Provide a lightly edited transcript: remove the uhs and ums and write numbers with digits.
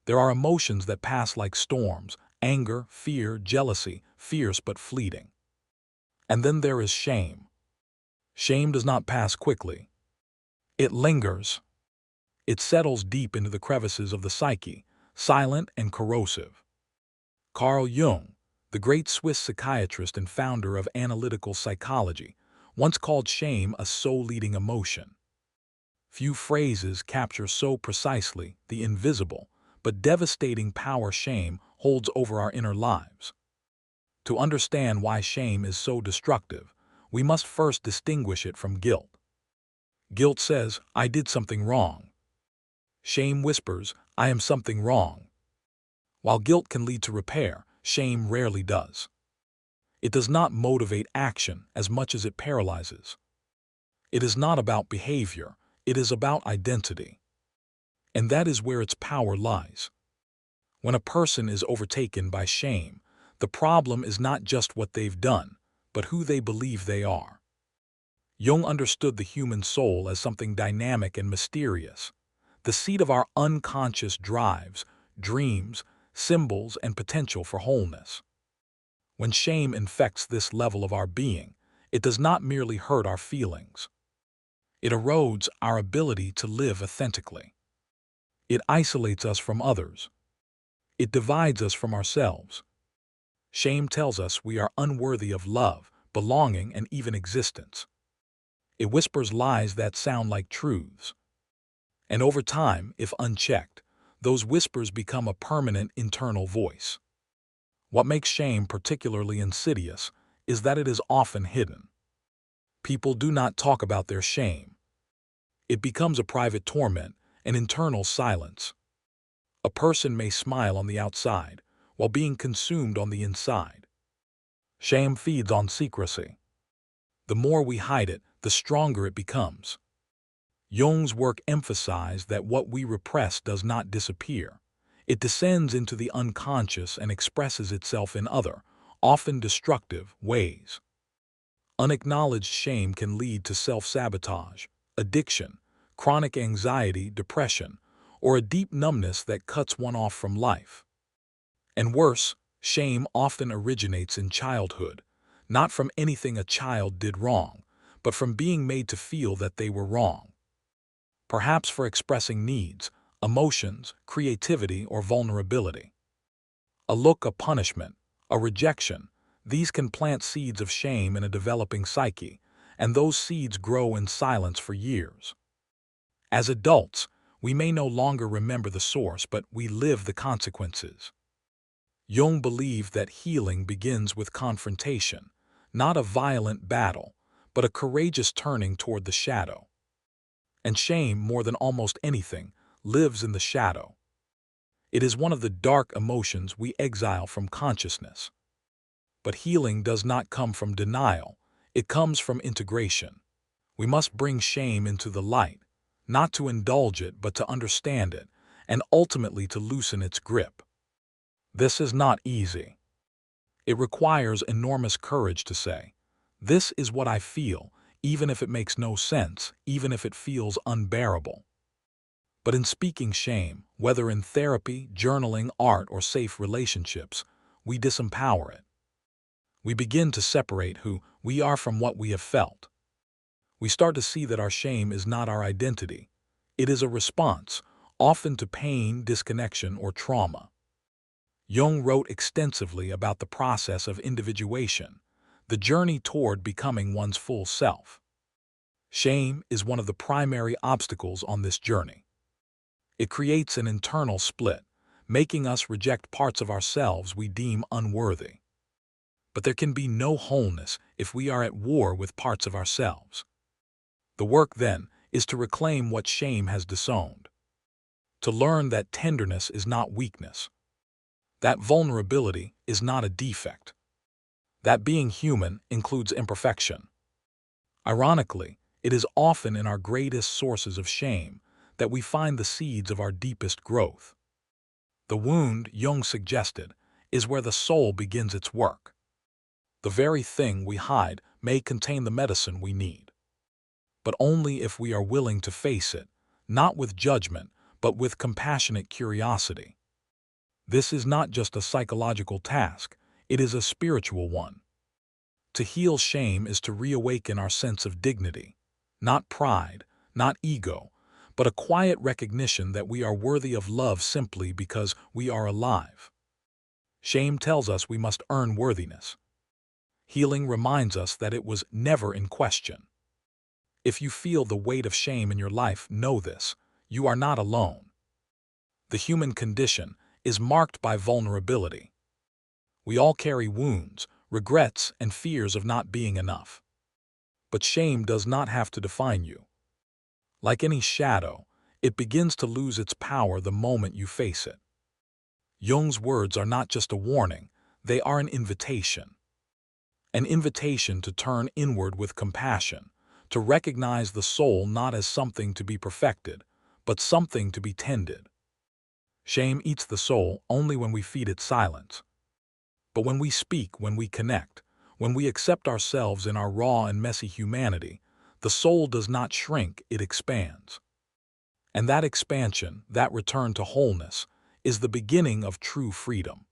There are emotions that pass like storms: anger, fear, jealousy, fierce but fleeting. And then there is shame. Shame does not pass quickly. It lingers. It settles deep into the crevices of the psyche, silent and corrosive. Carl Jung, the great Swiss psychiatrist and founder of analytical psychology, once called shame a soul-eating emotion. Few phrases capture so precisely the invisible but devastating power shame holds over our inner lives. To understand why shame is so destructive, we must first distinguish it from guilt. Guilt says, "I did something wrong." Shame whispers, "I am something wrong." While guilt can lead to repair, shame rarely does. It does not motivate action as much as it paralyzes. It is not about behavior, it is about identity. And that is where its power lies. When a person is overtaken by shame, the problem is not just what they've done, but who they believe they are. Jung understood the human soul as something dynamic and mysterious, the seat of our unconscious drives, dreams, symbols, and potential for wholeness. When shame infects this level of our being, it does not merely hurt our feelings. It erodes our ability to live authentically. It isolates us from others. It divides us from ourselves. Shame tells us we are unworthy of love, belonging, and even existence. It whispers lies that sound like truths. And over time, if unchecked, those whispers become a permanent internal voice. What makes shame particularly insidious is that it is often hidden. People do not talk about their shame. It becomes a private torment, an internal silence. A person may smile on the outside while being consumed on the inside. Shame feeds on secrecy. The more we hide it, the stronger it becomes. Jung's work emphasized that what we repress does not disappear. It descends into the unconscious and expresses itself in other, often destructive, ways. Unacknowledged shame can lead to self-sabotage, addiction, chronic anxiety, depression, or a deep numbness that cuts one off from life. And worse, shame often originates in childhood, not from anything a child did wrong, but from being made to feel that they were wrong. Perhaps for expressing needs, emotions, creativity, or vulnerability. A look, a punishment, a rejection, these can plant seeds of shame in a developing psyche, and those seeds grow in silence for years. As adults, we may no longer remember the source, but we live the consequences. Jung believed that healing begins with confrontation, not a violent battle, but a courageous turning toward the shadow. And shame, more than almost anything, lives in the shadow. It is one of the dark emotions we exile from consciousness. But healing does not come from denial, it comes from integration. We must bring shame into the light, not to indulge it but to understand it, and ultimately to loosen its grip. This is not easy. It requires enormous courage to say, "This is what I feel," even if it makes no sense, even if it feels unbearable. But in speaking shame, whether in therapy, journaling, art, or safe relationships, we disempower it. We begin to separate who we are from what we have felt. We start to see that our shame is not our identity. It is a response, often to pain, disconnection, or trauma. Jung wrote extensively about the process of individuation, the journey toward becoming one's full self. Shame is one of the primary obstacles on this journey. It creates an internal split, making us reject parts of ourselves we deem unworthy. But there can be no wholeness if we are at war with parts of ourselves. The work, then, is to reclaim what shame has disowned. To learn that tenderness is not weakness. That vulnerability is not a defect. That being human includes imperfection. Ironically, it is often in our greatest sources of shame that we find the seeds of our deepest growth. The wound, Jung suggested, is where the soul begins its work. The very thing we hide may contain the medicine we need. But only if we are willing to face it, not with judgment, but with compassionate curiosity. This is not just a psychological task, it is a spiritual one. To heal shame is to reawaken our sense of dignity. Not pride, not ego, but a quiet recognition that we are worthy of love simply because we are alive. Shame tells us we must earn worthiness. Healing reminds us that it was never in question. If you feel the weight of shame in your life, know this: you are not alone. The human condition is marked by vulnerability. We all carry wounds, regrets, and fears of not being enough. But shame does not have to define you. Like any shadow, it begins to lose its power the moment you face it. Jung's words are not just a warning, they are an invitation. An invitation to turn inward with compassion, to recognize the soul not as something to be perfected, but something to be tended. Shame eats the soul only when we feed it silence. But when we speak, when we connect, when we accept ourselves in our raw and messy humanity, the soul does not shrink, it expands. And that expansion, that return to wholeness, is the beginning of true freedom.